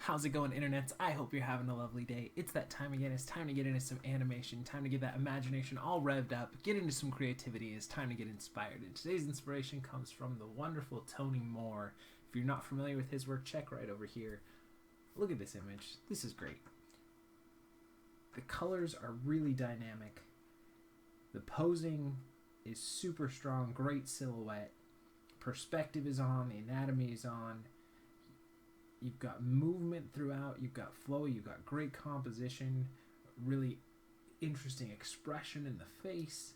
How's it going, internets? I hope you're having a lovely day. It's that time again. It's time to get into some animation, time to get that imagination all revved up, get into some creativity. It's time to get inspired. And today's inspiration comes from the wonderful Tony Moore. If you're not familiar with his work, check right over here. Look at this image. This is great. The colors are really dynamic. The posing is super strong, great silhouette. Perspective is on, the anatomy is on. You've got movement throughout, you've got flow, you've got great composition, really interesting expression in the face,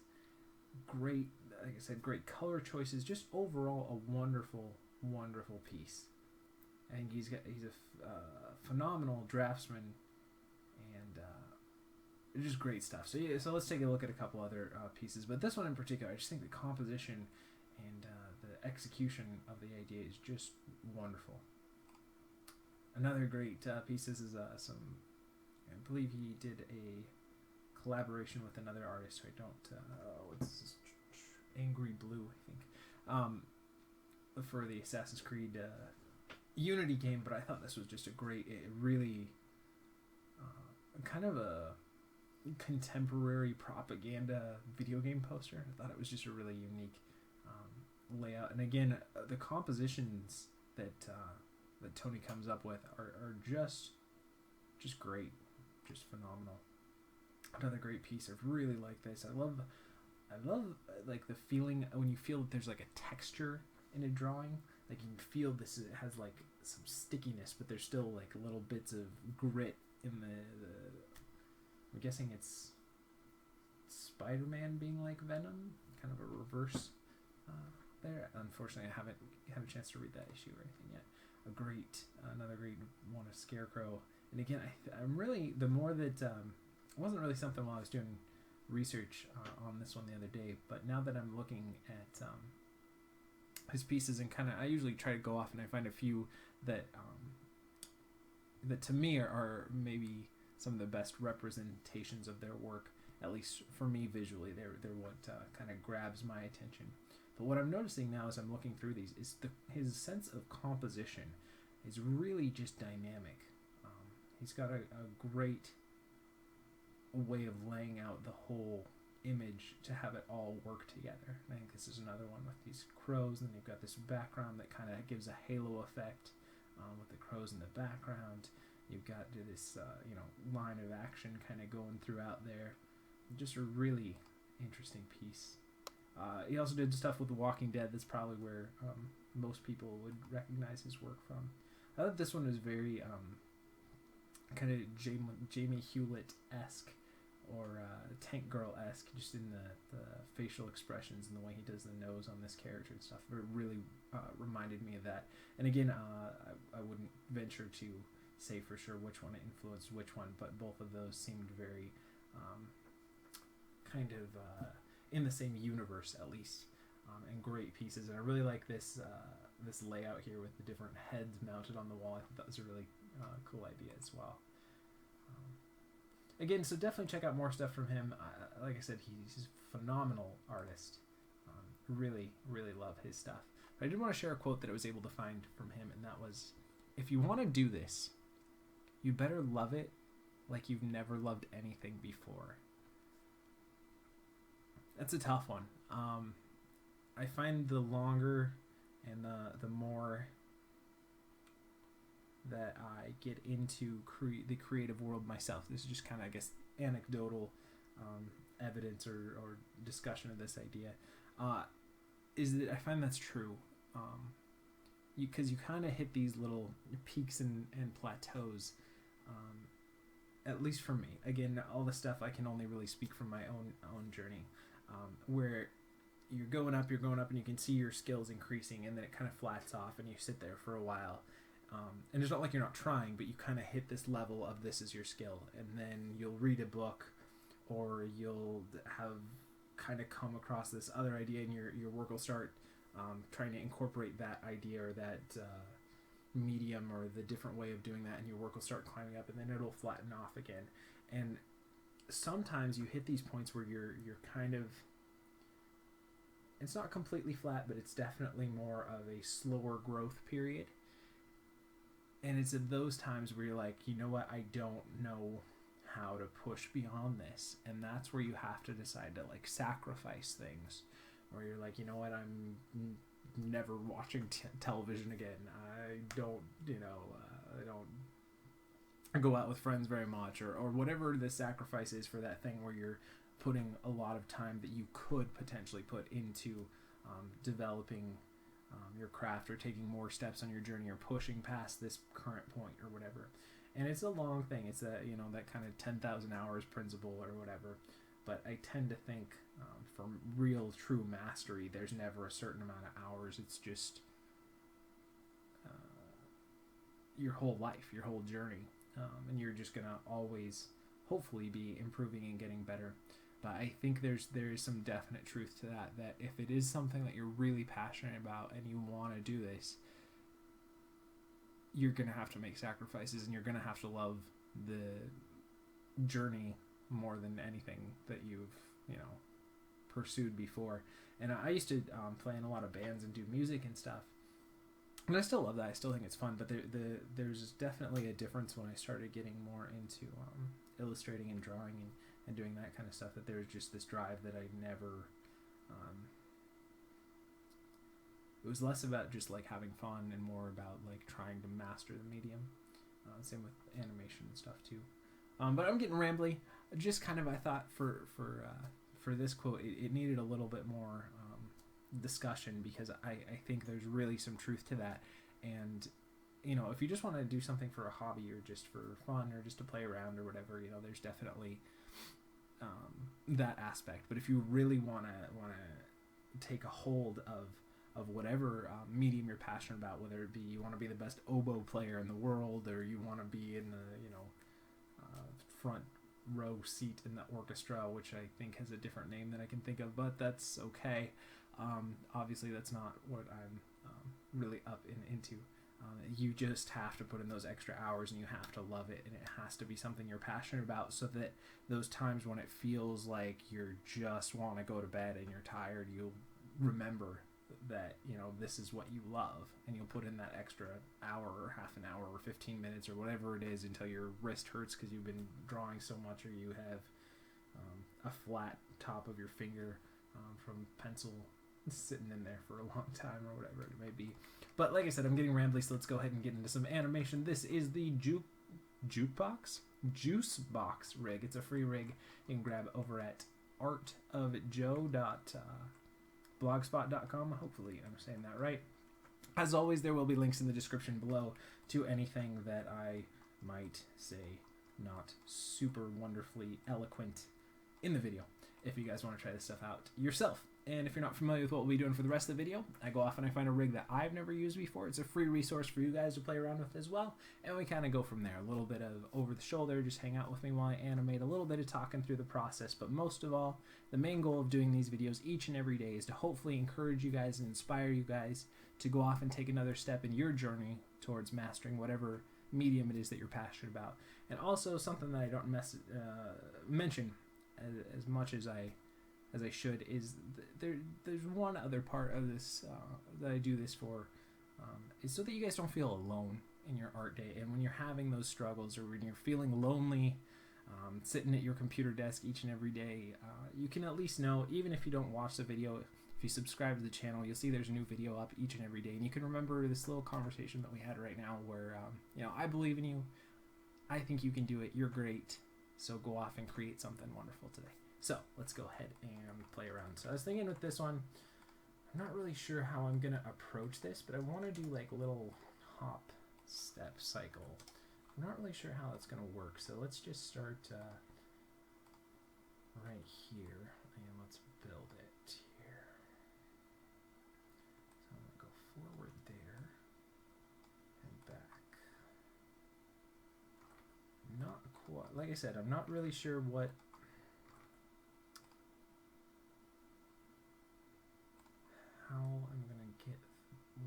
great, like I said, great color choices, just overall a wonderful, wonderful piece. I think he's a phenomenal draftsman, and just great stuff. So yeah, so let's take a look at a couple other pieces, but this one in particular, I just think the composition and the execution of the idea is just wonderful. Another great piece is some, I believe he did a collaboration with another artist who I don't, what's this? Angry Blue, I think, for the Assassin's Creed Unity game, but I thought this was just a great, really kind of a contemporary propaganda video game poster. I thought it was just a really unique layout, and again, the compositions that Tony comes up with are just great, just phenomenal. Another great piece. I really like this. I love like the feeling when you feel that there's like a texture in a drawing. Like you can feel this. It has like some stickiness, but there's still like little bits of grit in the I'm guessing it's Spider-Man being like Venom, kind of a reverse there. Unfortunately, I haven't had a chance to read that issue or anything yet. Another great one, a Scarecrow. And again, I'm really, the more that, it wasn't really something while I was doing research on this one the other day, but now that I'm looking at his pieces and kind of, I usually try to go off and I find a few that that to me are maybe some of the best representations of their work, at least for me visually. They're what kind of grabs my attention. But what I'm noticing now as I'm looking through these is his sense of composition is really just dynamic. He's got a great way of laying out the whole image to have it all work together. And I think this is another one with these crows, and they've got this background that kind of gives a halo effect with the crows in the background. You've got this line of action kind of going throughout there. Just a really interesting piece. He also did stuff with The Walking Dead. That's probably where most people would recognize his work from. I thought this one was very kind of Jamie Hewlett-esque or Tank Girl-esque, just in the facial expressions and the way he does the nose on this character and stuff. It really reminded me of that. And again, I wouldn't venture to say for sure which one influenced which one, but both of those seemed very kind of in the same universe at least, and great pieces. And I really like this this layout here with the different heads mounted on the wall. I think that was a really cool idea as well. Again, so definitely check out more stuff from him. Like I said, he's a phenomenal artist. Really, really love his stuff. But I did want to share a quote that I was able to find from him, and that was, "If you want to do this, you better love it like you've never loved anything before." That's a tough one. I find the longer and the more that I get into the creative world myself, this is just kind of, I guess, anecdotal evidence or discussion of this idea, is that I find that's true. Because you kind of hit these little peaks and plateaus, at least for me. Again, all the stuff I can only really speak from my own journey, where you're going up, and you can see your skills increasing, and then it kind of flats off, and you sit there for a while. And it's not like you're not trying, but you kind of hit this level of this is your skill, and then you'll read a book, or you'll have kind of come across this other idea, and your work will start trying to incorporate that idea or that medium or the different way of doing that, and your work will start climbing up, and then it'll flatten off again. And sometimes you hit these points where you're kind of, it's not completely flat, but it's definitely more of a slower growth period. And it's at those times where you're like, you know what, I don't know how to push beyond this. And that's where you have to decide to like sacrifice things. Where you're like, you know what, I'm never watching television again. I don't, I don't go out with friends very much, or whatever the sacrifice is for that thing where you're putting a lot of time that you could potentially put into developing your craft, or taking more steps on your journey, or pushing past this current point or whatever. And it's a long thing. It's that, that kind of 10,000 hours principle or whatever. But I tend to think for real true mastery, there's never a certain amount of hours. It's just your whole life, your whole journey. And you're just going to always hopefully be improving and getting better. But I think there is some definite truth to that if it is something that you're really passionate about and you want to do this, you're going to have to make sacrifices, and you're going to have to love the journey more than anything that you've, pursued before. And I used to play in a lot of bands and do music and stuff. And I still love that. I still think it's fun. But there's definitely a difference when I started getting more into illustrating and drawing and doing that kind of stuff, that there's just this drive that I never... it was less about just like having fun and more about like trying to master the medium. Same with animation and stuff too. But I'm getting rambly. Just kind of, I thought for this quote, it needed a little bit more discussion, because I think there's really some truth to that. And if you just want to do something for a hobby, or just for fun, or just to play around or whatever, there's definitely that aspect. But if you really want to take a hold of whatever medium you're passionate about, whether it be you want to be the best oboe player in the world, or you want to be in the front row seat in the orchestra, which I think has a different name that I can think of, but that's okay. Obviously that's not what I'm really up into. You just have to put in those extra hours, and you have to love it, and it has to be something you're passionate about, so that those times when it feels like you just want to go to bed and you're tired, you'll remember that this is what you love, and you'll put in that extra hour or half an hour or 15 minutes or whatever it is, until your wrist hurts because you've been drawing so much, or you have a flat top of your finger from pencil sitting in there for a long time, or whatever it may be. But like I said, I'm getting rambly, so let's go ahead and get into some animation. This is the Juice Box rig. It's a free rig you can grab over at artofjoe.blogspot.com. Hopefully I'm saying that right. As always, there will be links in the description below to anything that I might say not super wonderfully eloquent in the video, if you guys want to try this stuff out yourself. And if you're not familiar with what we'll be doing for the rest of the video, I go off and I find a rig that I've never used before. It's a free resource for you guys to play around with as well. And we kind of go from there. A little bit of over the shoulder, just hang out with me while I animate, a little bit of talking through the process. But most of all, the main goal of doing these videos each and every day is to hopefully encourage you guys and inspire you guys to go off and take another step in your journey towards mastering whatever medium it is that you're passionate about. And also something that I don't mention as much as I should is there's one other part of this that I do this for, is so that you guys don't feel alone in your art day. And when you're having those struggles, or when you're feeling lonely, sitting at your computer desk each and every day, you can at least know, even if you don't watch the video, if you subscribe to the channel, you'll see there's a new video up each and every day, and you can remember this little conversation that we had right now where I believe in you, I think you can do it, you're great, so go off and create something wonderful today. So let's go ahead and play around. So I was thinking with this one, I'm not really sure how I'm gonna approach this, but I want to do like a little hop step cycle. I'm not really sure how that's gonna work, so let's just start right here, and let's build it here. So I'm gonna go forward there and back. Not quite, like I said, I'm not really sure how I'm gonna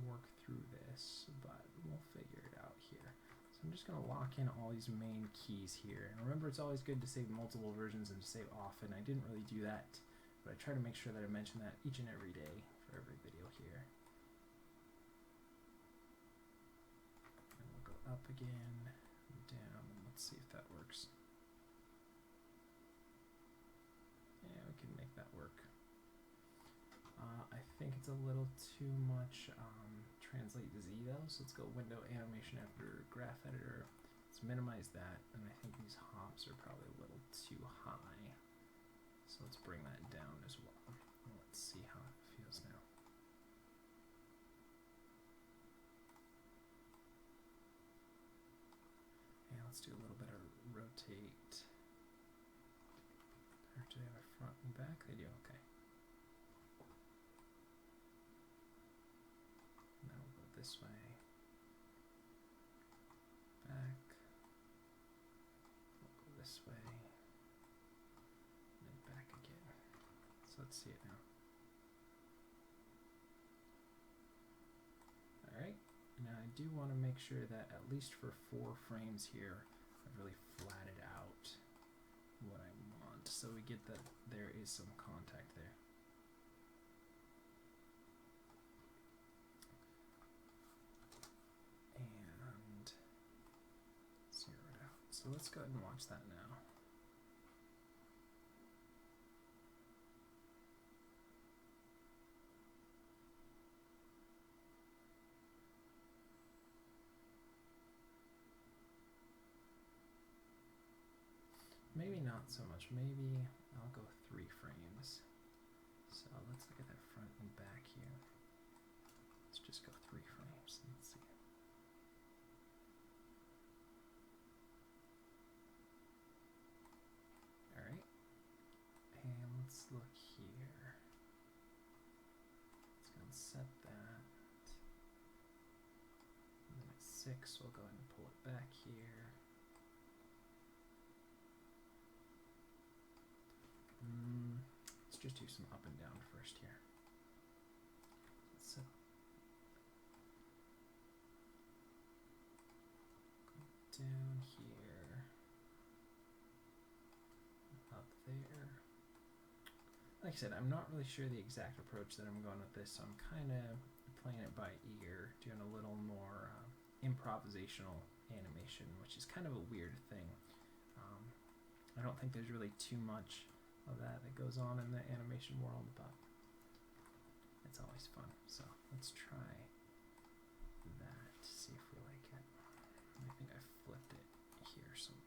work through this, but we'll figure it out here. So I'm just gonna lock in all these main keys here. And remember, it's always good to save multiple versions and to save often. I didn't really do that, but I try to make sure that I mention that each and every day for every video here. And we'll go up up again, down, and let's see if that works. Yeah, we can make that work. I think it's a little too much translate to Z though, so let's go window animation after graph editor. Let's minimize that, and I think these hops are probably a little too high. So let's bring that down as well. And let's see how it feels now. And let's do a little bit of rotate. Or do they have a front and back? They do, okay. Now we'll go this way. Back. We'll go this way. And then back again. So let's see it now. Alright. Now I do want to make sure that at least for 4 frames here, I've really flatted out what I want. So we get that there is some contact there. And zero it out. So let's go ahead and watch that now. Maybe not so much. Maybe I'll go 3 frames. So let's look at that front and back here. Let's just go 3 frames. Let's see. Alright. And let's look here. Let's go and set that. And then at 6, we'll go ahead and pull it back here. Let's just do some up and down first here. So, go down here, up there. Like I said, I'm not really sure the exact approach that I'm going with this, so I'm kind of playing it by ear, doing a little more improvisational animation, which is kind of a weird thing. I don't think there's really too much of that goes on in the animation world, but it's always fun. So let's try that, see if we like it. I think I flipped it here somewhere.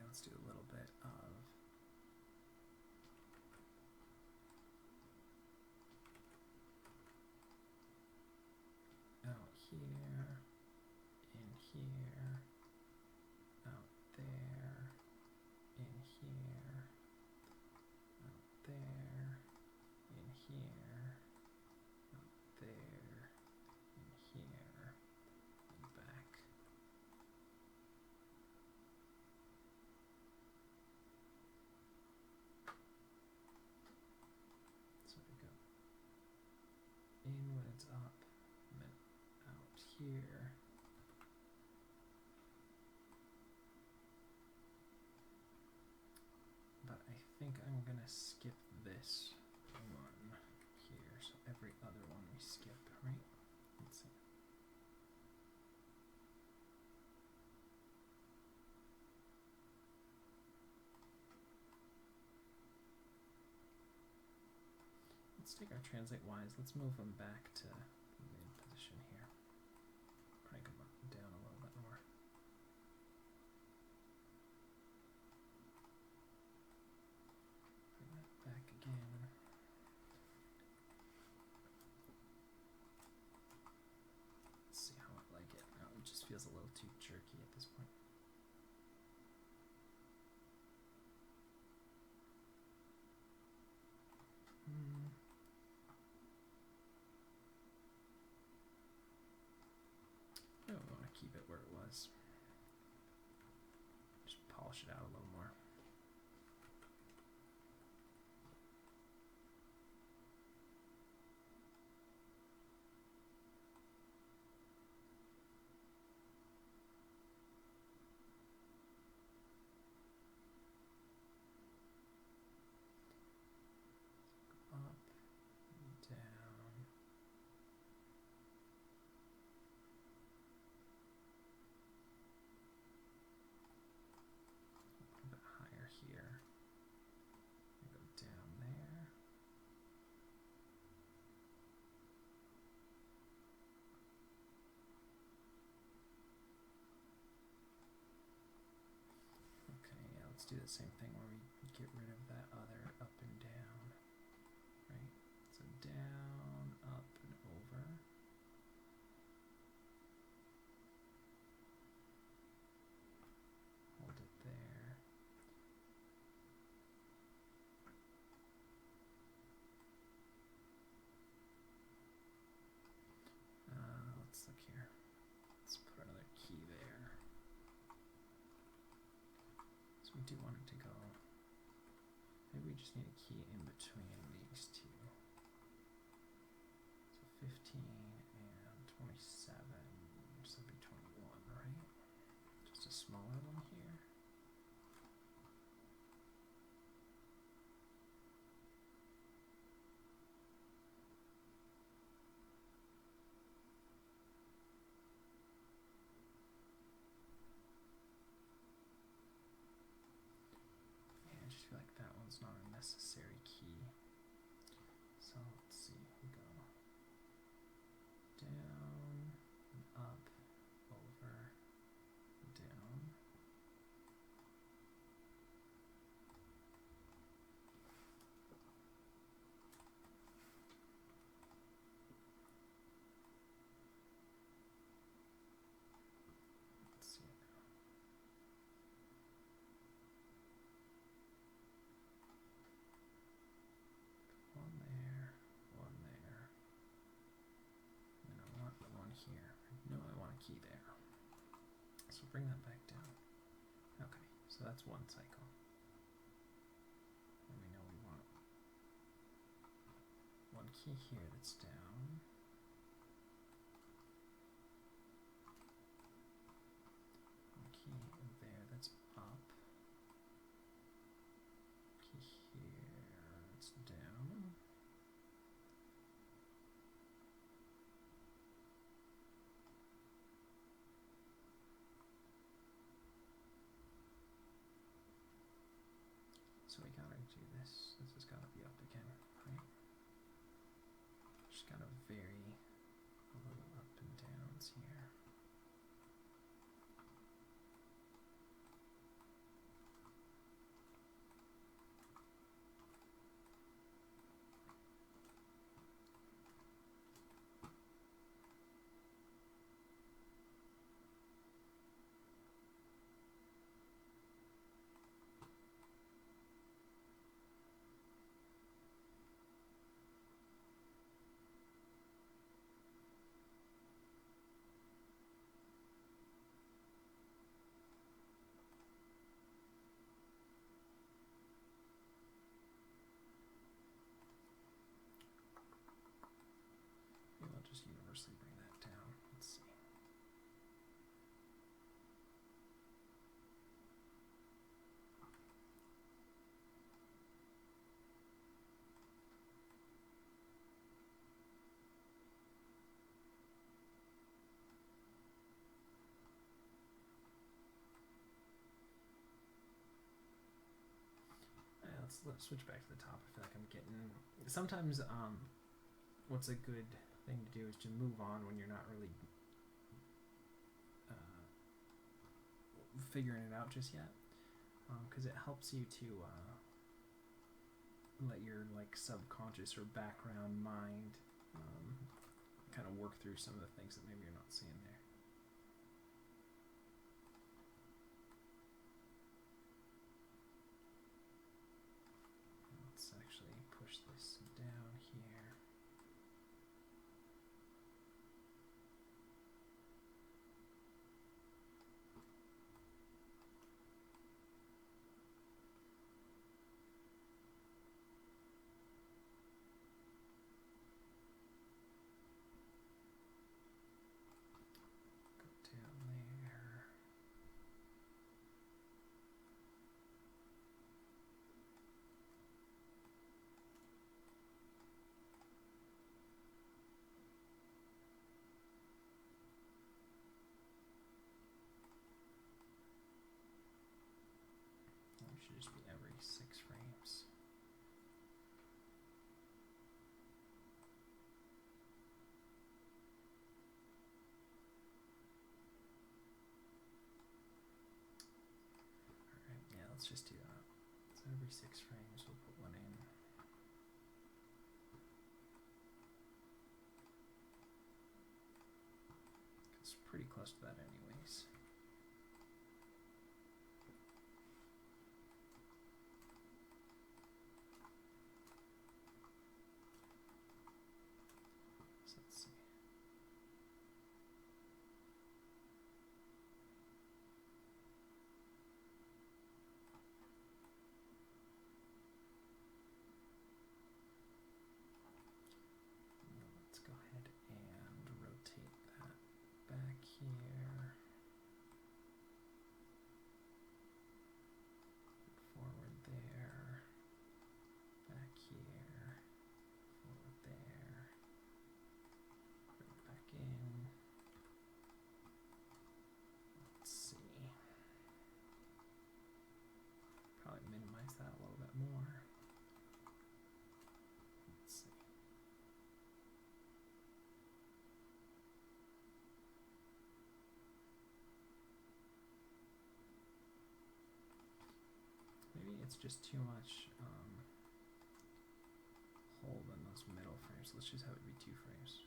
Let's do a little bit of out here, in here, out there, in here, out there, in here, out there, in here, and back. In when it's up, and then out here. But I think I'm gonna skip this one here, so every other one we skip, right? Let's see. Let's take our translate Ys, let's move them back to mid position here. Crank them up and down a little bit more. Bring that back again. Let's see how I like it. Oh, it just feels a little too jerky at this point. No, I want to keep it where it was. Just polish it out a little more. do the same thing where we get rid of that other up and down, right? So down, up, and over. Hold it there. Let's look here. Let's put another key there. So we do want it to go. Maybe we just need a key in between these two. So 15 and 27. So it'd be 21, right? Just a smaller one here. I just feel like that one's not a necessary key. So let's see, we go down, and up, over, down. Let's see it now. One there, one there. And I want the one here. No, I want a key there. So bring that back down. Okay, so that's one cycle. And we know we want one key here that's down. One key there that's up. Key here that's down. So we gotta do this. This has gotta be up again, right? Just gotta vary a little up and downs here. Maybe I'll just universally bring that down. Let's see. Let's switch back to the top. I feel like I'm getting. Sometimes, what's a good thing to do is to move on when you're not really figuring it out just yet, because it helps you to let your like subconscious or background mind kind of work through some of the things that maybe you're not seeing there. Let's actually push this down here. Go down there. It should just be every 6 frames. Alright, yeah, let's just do that. So every 6 frames we'll put one in. It's pretty close to that anyways. So let's see. Let's go ahead and rotate that back here. Forward there. Back here. Forward there. Bring it back in. Let's see. Probably minimize that a little bit more. Let's see. Maybe it's just too much hold in those middle frames. Let's just have it be 2 frames.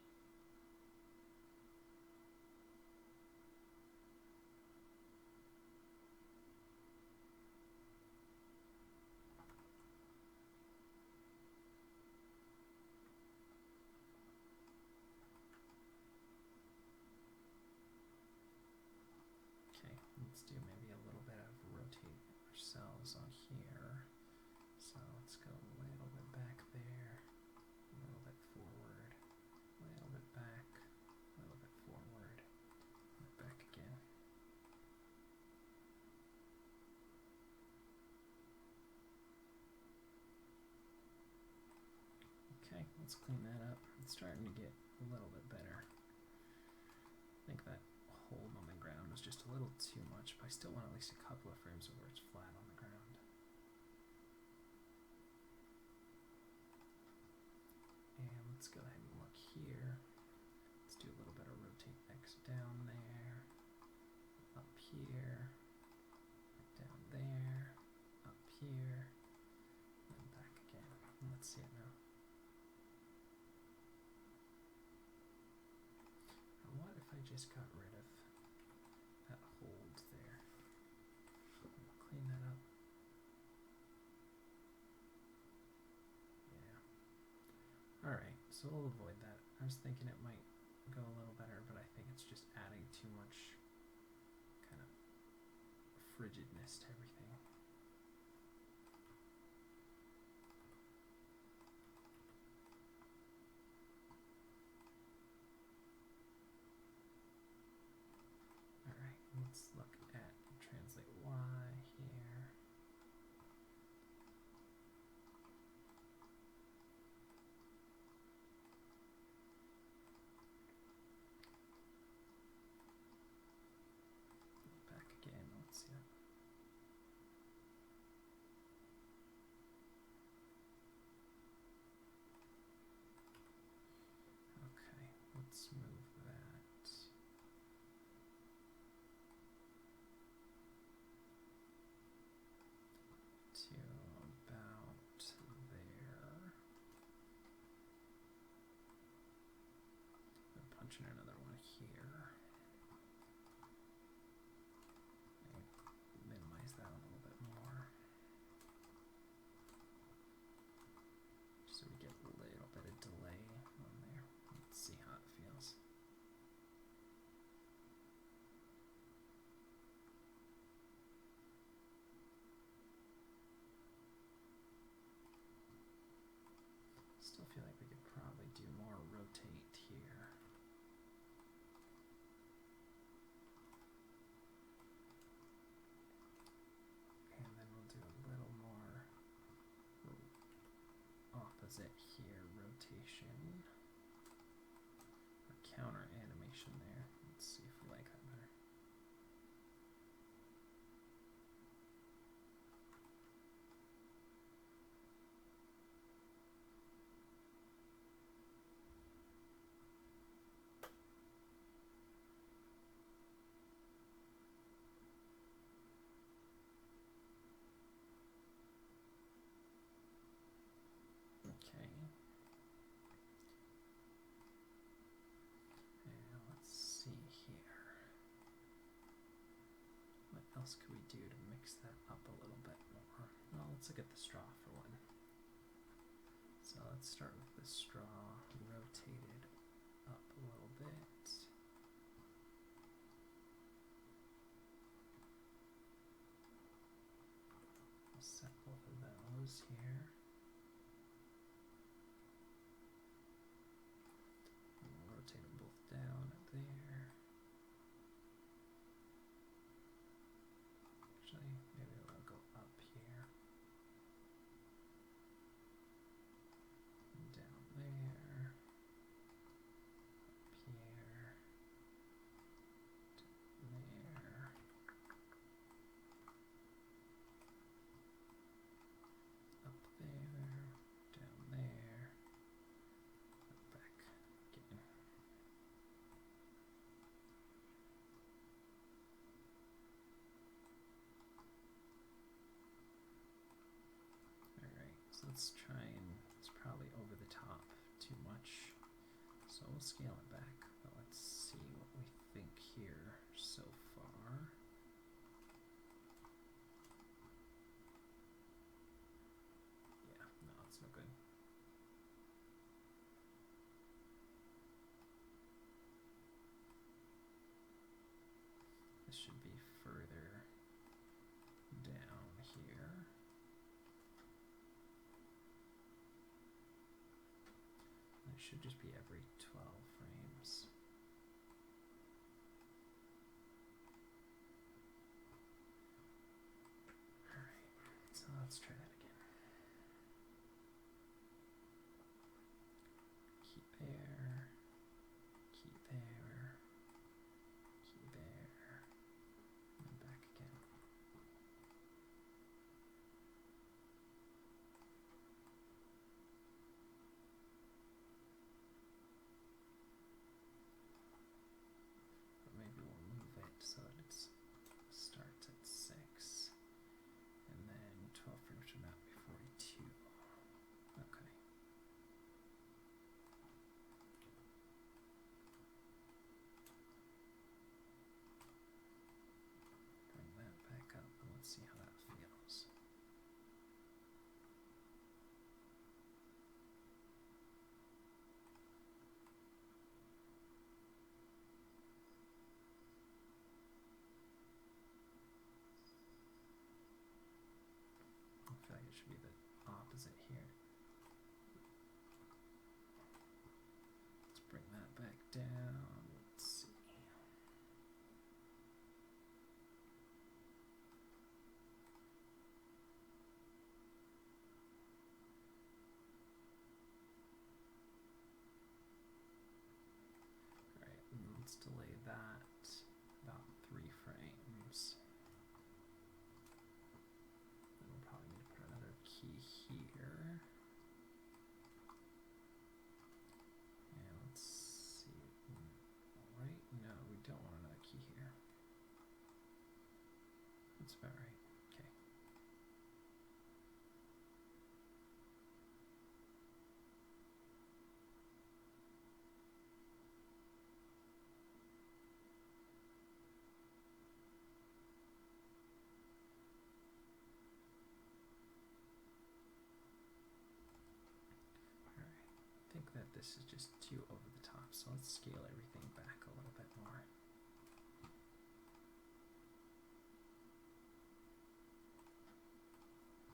Okay, let's do maybe a little bit of rotate ourselves on here. So let's go a little bit back there, a little bit forward, a little bit back, a little bit forward, and back again. Okay, let's clean that up. It's starting to get a little bit better. I think that hold on the ground was just a little too much, but I still want at least a couple of frames where it's flat on the ground. And let's go ahead and look here. Let's do a little bit of rotate X down there, up here, down there, up here, and back again. And let's see it now. And what if I just got rid of that hold there? Clean that up. Yeah. Alright, so we'll avoid that. I was thinking it might go a little better, but I think it's just adding too much kind of frigidness to everything. Alright, let's look at translate Y here. Back again, let's see that. Okay, let's move that to about there. I'm punching another one here. Minimize that a little bit more, just so we get a little bit of delay on there. Let's see how it feels. Still feel like we could probably do more rotate here. And then we'll do a little more opposite here, rotation, or counter animation there. Let's see if we like that better. else could we do to mix that up a little bit more? Well, let's look at the straw for one. So let's start with the straw rotated up a little bit. We'll set both of those here. And we'll rotate them both down there. Actually, maybe we'll go up here. And down there. Up here. Down there. Up there. Down there. And back again. Alright, so let's try and, it's probably over the top too much, so we'll scale it back, but let's see what we think here so far. Yeah, no, it's no good. This should be further down here. It should just be every 12 frames. Alright, so let's try that again. Key there, key there, key there, and then back again. But maybe we'll move it so that it starts at 6, and then 12 frames from that would be 42. Okay. Bring that back up and let's see how that feels. I feel like it should be the opposite here. Let's bring that back down. Let's see. Alright, and let's delay that about 3 frames. Then we'll probably need to put another key here. And let's see. Right? No, we don't want another key here. That's about right. Okay. Alright. I think that this is just too over the top, so let's scale everything back a little bit more.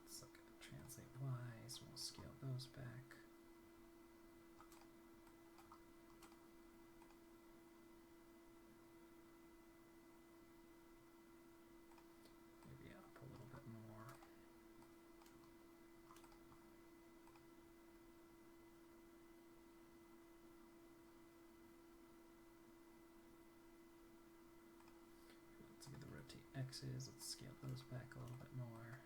Let's look at the translate Y's, we'll scale those back. Maybe up a little bit more. Let's look at the rotate X's, let's scale those back a little bit more.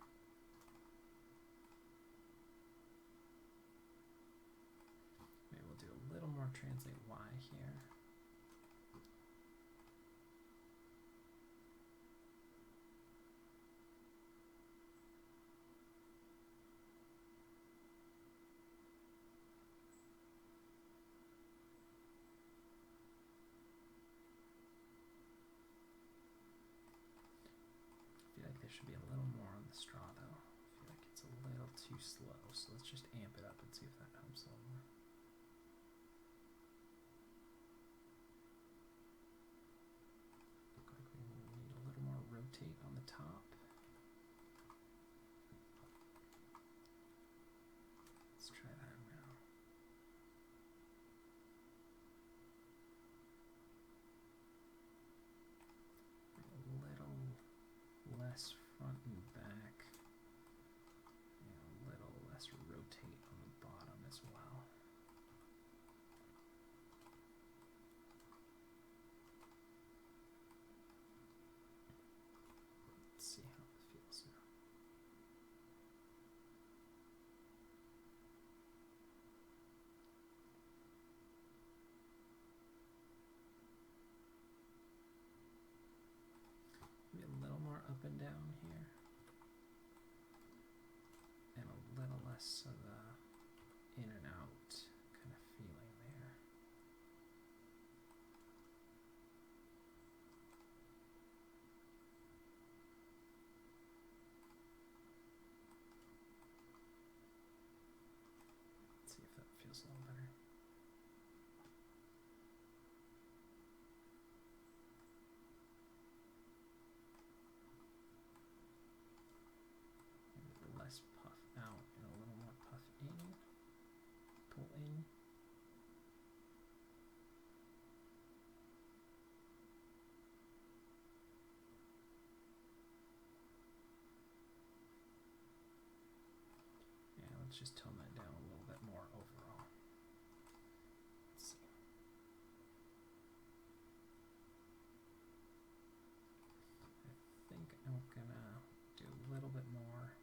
Maybe we'll do a little more translate Y here. should be a little more on the straw though. I feel like it's a little too slow, so let's just amp it up and see if that helps a little more. Look like we need a little more rotate on the top. Let's try that now. A little less front and back, and a little less rotate on the bottom as well. Let's see how it feels now. Maybe a little more up and down here, and a little less of the in and out kind of feeling there. Let's see if that feels a little better. Less puff out and a little more puff in, pull in. Yeah, let's just tone that down a little bit more overall. Let's see. I think I'm gonna do a little bit more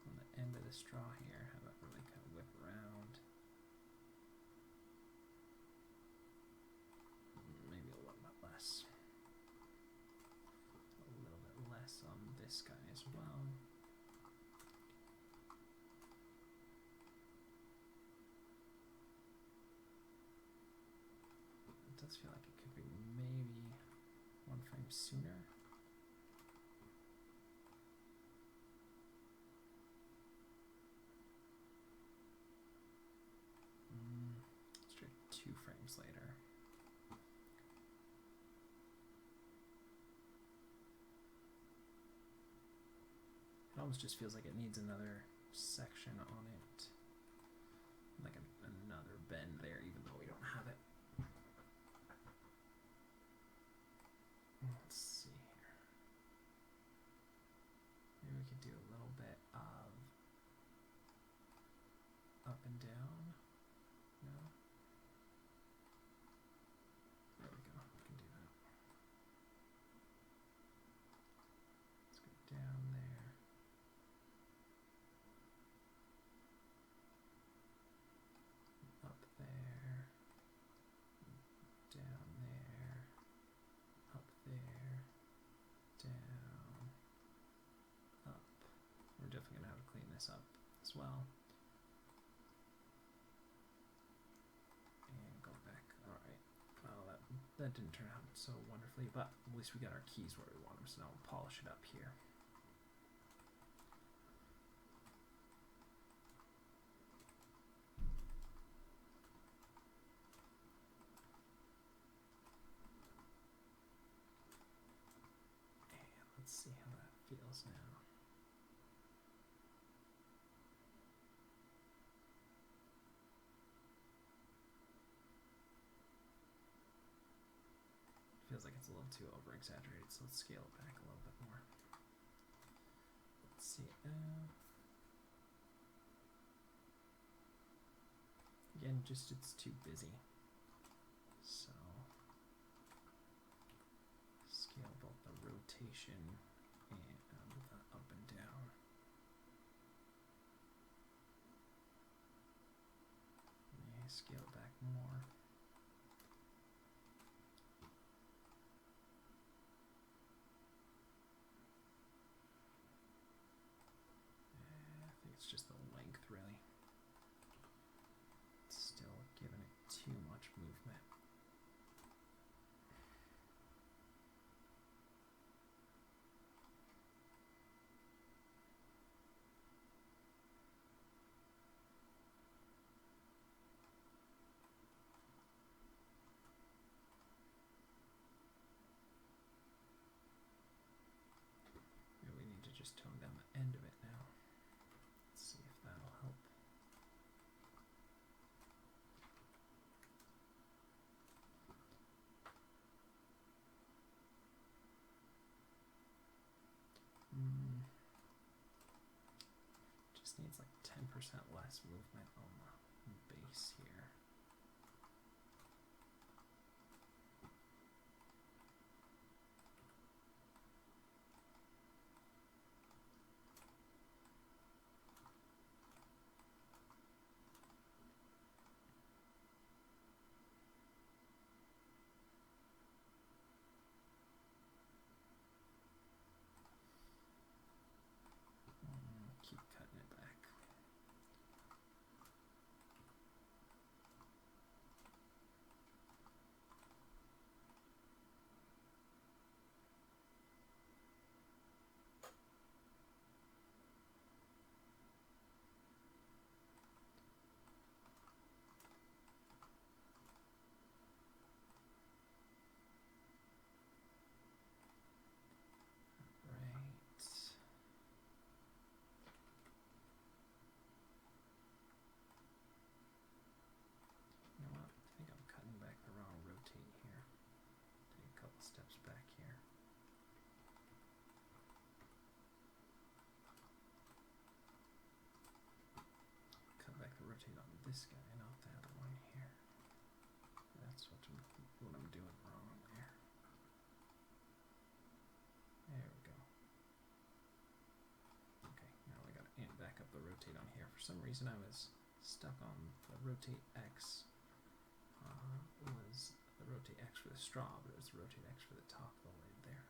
on the end of the straw here, have it really kind of whip around. Maybe a little bit less. A little bit less on this guy as well. It does feel like it could be maybe one frame sooner. Let's try 2 frames later. It almost just feels like it needs another section on it. Like another bend there, even though we don't have it. Let's see here. Maybe we could do a little bit of up and down. No? There we go. We can do that. Let's go down there. Up there. Down there. Up there. Down. Up. We're definitely going to have to clean this up as well. That didn't turn out so wonderfully, but at least we got our keys where we want them, so now we'll polish it up here. And let's see how that feels now. Feels like it's a little too over-exaggerated, so let's scale it back a little bit more. Let's see. Again, just it's too busy. So scale both the rotation and the up and down. Scale it back more. It's just the length, really. It's still giving it too much movement. just tone down the end of it now. Let's see if that'll help. Just needs like 10% less movement on the base here. Keep cutting it back. Steps back here. Cut back the rotate on this guy, not the other one here. That's what I'm doing wrong there. There we go. Okay, now I gotta back up the rotate on here. For some reason I was stuck on the rotate X. Was the rotate X for the straw, but it was the rotate X for the top of the lid there.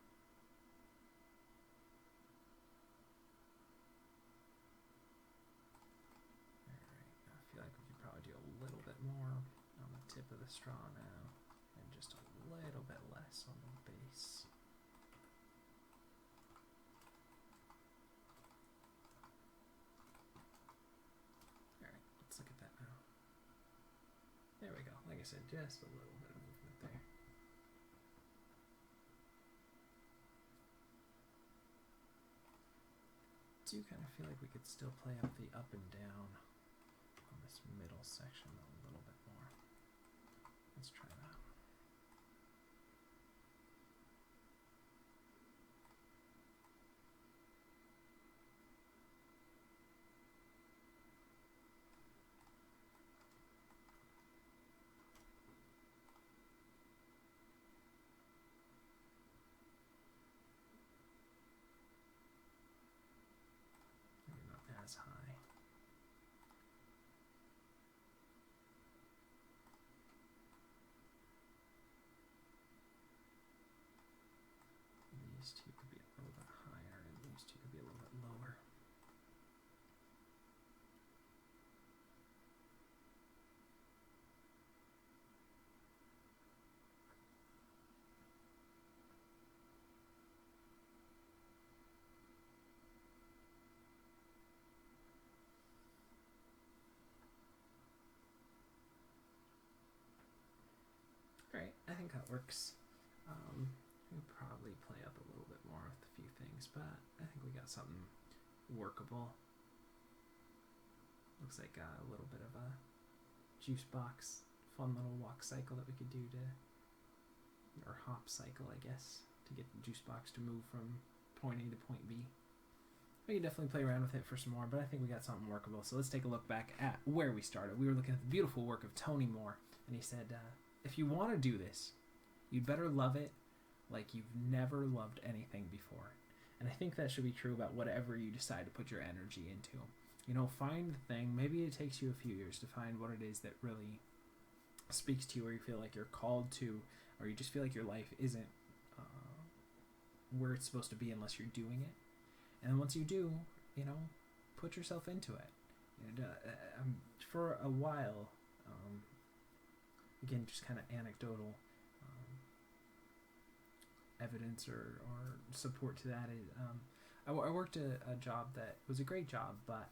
Alright, I feel like we could probably do a little bit more on the tip of the straw now, and just a little bit less on the base. Alright, let's look at that now. There we go. Like I said, just a little bit of movement there. Do kind of feel like we could still play up the up and down on this middle section a little bit more. Let's try that. As high. These two could be a little bit higher, and these two could be a little bit lower. Alright, I think that works. We'll probably play up a little bit more with a few things, but I think we got something workable. Looks like a little bit of a juice box, fun little walk cycle that we could do to, or hop cycle, I guess, to get the juice box to move from point A to point B. We can definitely play around with it for some more, but I think we got something workable. So let's take a look back at where we started. We were looking at the beautiful work of Tony Moore, and he said, if you want to do this, you'd better love it like you've never loved anything before. And I think that should be true about whatever you decide to put your energy into. You know, find the thing. Maybe it takes you a few years to find what it is that really speaks to you, or you feel like you're called to, or you just feel like your life isn't where it's supposed to be unless you're doing it. And then once you do, you know, put yourself into it. And for a while, again, just kind of anecdotal evidence or support to that is, I worked a job that was a great job, but,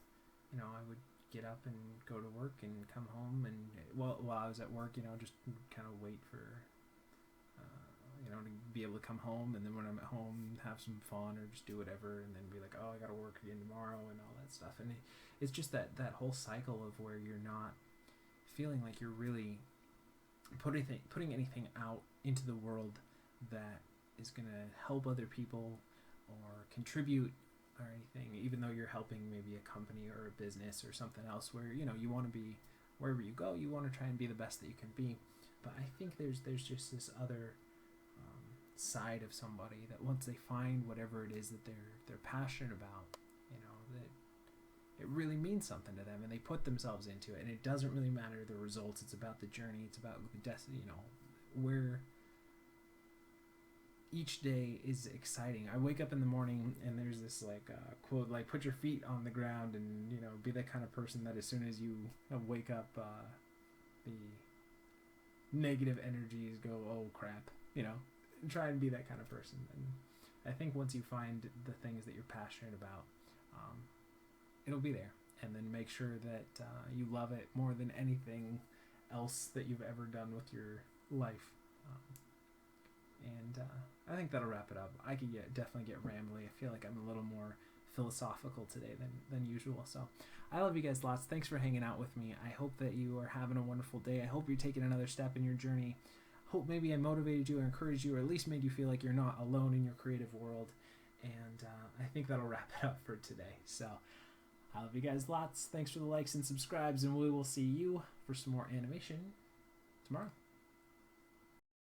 you know, I would get up and go to work and come home, and while I was at work, you know, just kind of wait for, you know, to be able to come home, and then when I'm at home, have some fun or just do whatever, and then be like, oh, I got to work again tomorrow and all that stuff. And it's just that whole cycle of where you're not feeling like you're really putting anything out into the world that is going to help other people or contribute or anything, even though you're helping maybe a company or a business or something else where, you know, you want to be, wherever you go, you want to try and be the best that you can be. But I think there's just this other side of somebody that once they find whatever it is that they're passionate about, you know, that it really means something to them, and they put themselves into it, and it doesn't really matter the results. It's about the journey. It's about the destiny, you know, where each day is exciting. I wake up in the morning and there's this like quote, like, put your feet on the ground, and, you know, be that kind of person that as soon as you wake up, the negative energies go, oh crap, you know, and try and be that kind of person. And I think once you find the things that you're passionate about, it'll be there. And then make sure that you love it more than anything else that you've ever done with your life. And I think that'll wrap it up. I could definitely get rambly. I feel like I'm a little more philosophical today than usual. So I love you guys lots. Thanks for hanging out with me. I hope that you are having a wonderful day. I hope you're taking another step in your journey. Hope maybe I motivated you or encouraged you, or at least made you feel like you're not alone in your creative world. And I think that'll wrap it up for today. So I love you guys lots. Thanks for the likes and subscribes, and we will see you for some more animation tomorrow.